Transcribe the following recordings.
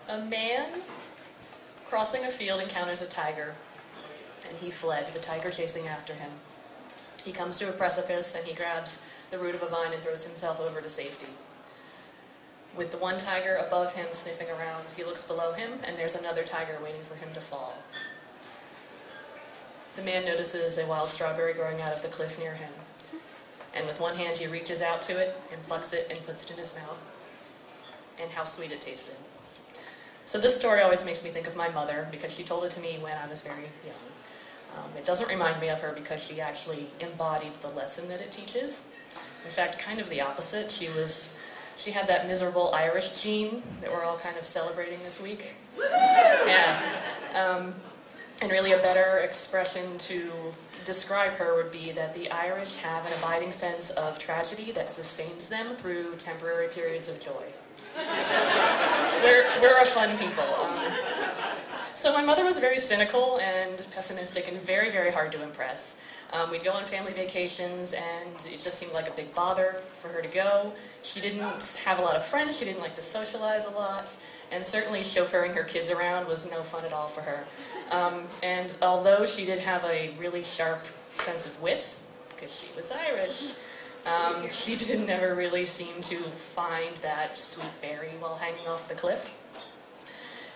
A man crossing a field encounters a tiger, and he fled, the tiger chasing after him. He comes to a precipice, and he grabs the root of a vine and throws himself over to safety. With the one tiger above him sniffing around, he looks below him, and there's another tiger waiting for him to fall. The man notices a wild strawberry growing out of the cliff near him, and with one hand he reaches out to it and plucks it and puts it in his mouth, and how sweet it tasted. So this story always makes me think of my mother, because she told it to me when I was very young. It doesn't remind me of her because she actually embodied the lesson that it teaches. In fact, kind of the opposite. She had that miserable Irish gene that we're all kind of celebrating this week. Yeah. And really a better expression to describe her would be that the Irish have an abiding sense of tragedy that sustains them through temporary periods of joy. We're a fun people. So my mother was very cynical and pessimistic and very, very hard to impress. We'd go on family vacations, and it just seemed like a big bother for her to go. She didn't have a lot of friends, she didn't like to socialize a lot, and certainly chauffeuring her kids around was no fun at all for her. And although she did have a really sharp sense of wit, because she was Irish, she did never really seem to find that sweet berry while hanging off the cliff.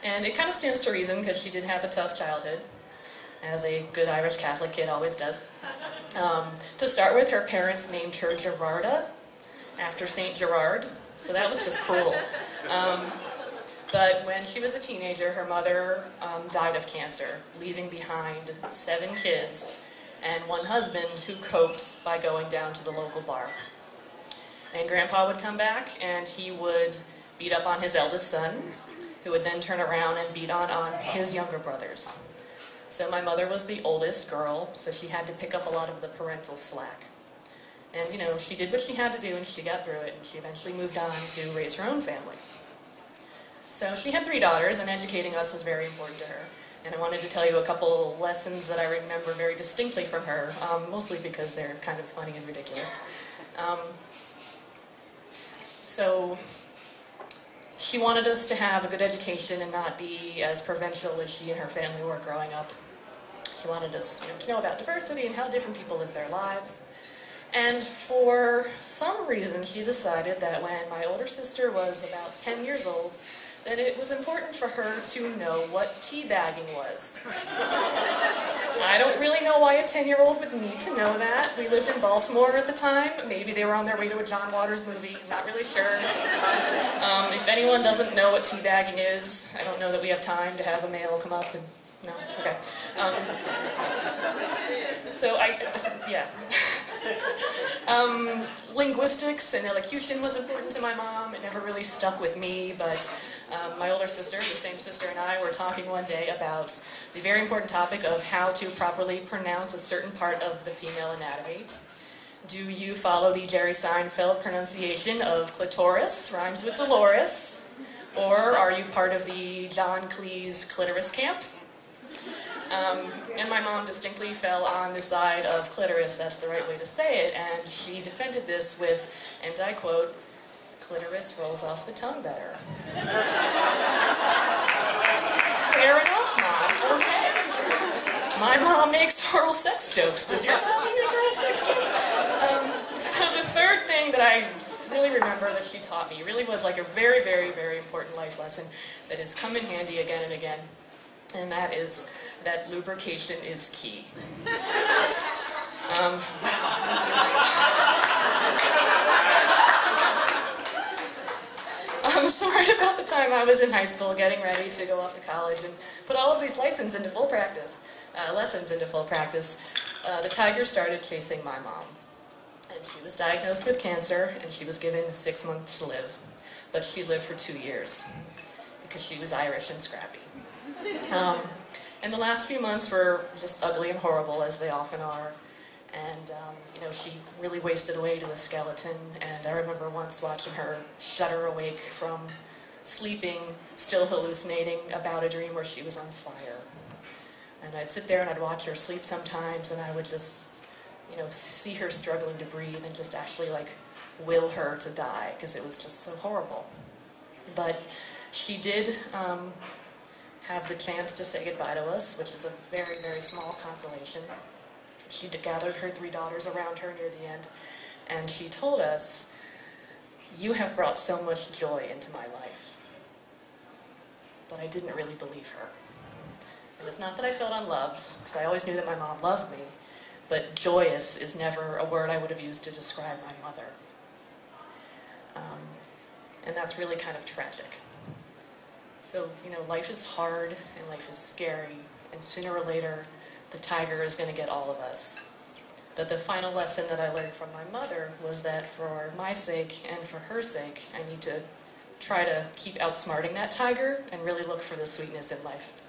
And it kind of stands to reason, because she did have a tough childhood, as a good Irish Catholic kid always does. To start with, her parents named her Gerarda, after Saint Gerard, so that was just cruel. But when she was a teenager, her mother died of cancer, leaving behind 7 kids and one husband who coped by going down to the local bar. And Grandpa would come back, and he would beat up on his eldest son, who would then turn around and beat on his younger brothers. So my mother was the oldest girl, so she had to pick up a lot of the parental slack. And, you know, she did what she had to do, and she got through it, and she eventually moved on to raise her own family. So she had 3 daughters, and educating us was very important to her. And I wanted to tell you a couple lessons that I remember very distinctly from her, mostly because they're kind of funny and ridiculous. So she wanted us to have a good education and not be as provincial as she and her family were growing up. She wanted us, to know about diversity and how different people live their lives. And for some reason, she decided that when my older sister was about 10 years old, that it was important for her to know what teabagging was. I don't really know why a 10-year-old would need to know that. We lived in Baltimore at the time. Maybe they were on their way to a John Waters movie. Not really sure. If anyone doesn't know what teabagging is, I don't know that we have time to have a male come up and... No? Okay. Yeah. Linguistics and elocution was important to my mom. It never really stuck with me, but my older sister, the same sister, and I were talking one day about the very important topic of how to properly pronounce a certain part of the female anatomy. Do you follow the Jerry Seinfeld pronunciation of clitoris, rhymes with Dolores, or are you part of the John Cleese clitoris camp? And my mom distinctly fell on the side of clitoris, that's the right way to say it, and she defended this with, and I quote, "Clitoris rolls off the tongue better." Fair enough, Mom, okay. My mom makes oral sex jokes. Does your mom make oral sex jokes? So the third thing that I really remember that she taught me really was like a very, very, very important life lesson that has come in handy again and again. And that is that lubrication is key. So right about the time I was in high school, getting ready to go off to college and put all of these lessons into full practice, the tiger started chasing my mom. And she was diagnosed with cancer, and she was given 6 months to live. But she lived for 2 years, because she was Irish and scrappy. And the last few months were just ugly and horrible, as they often are. And, she really wasted away to a skeleton. And I remember once watching her shudder awake from sleeping, still hallucinating about a dream where she was on fire. And I'd sit there and I'd watch her sleep sometimes, and I would just, see her struggling to breathe and just actually, will her to die, because it was just so horrible. But She did have the chance to say goodbye to us, which is a very, very small consolation. She gathered her 3 daughters around her near the end, and she told us, "You have brought so much joy into my life." But I didn't really believe her. And it's not that I felt unloved, because I always knew that my mom loved me, but joyous is never a word I would have used to describe my mother. And that's really kind of tragic. So, you know, life is hard and life is scary, and sooner or later, the tiger is going to get all of us. But the final lesson that I learned from my mother was that for my sake and for her sake, I need to try to keep outsmarting that tiger and really look for the sweetness in life.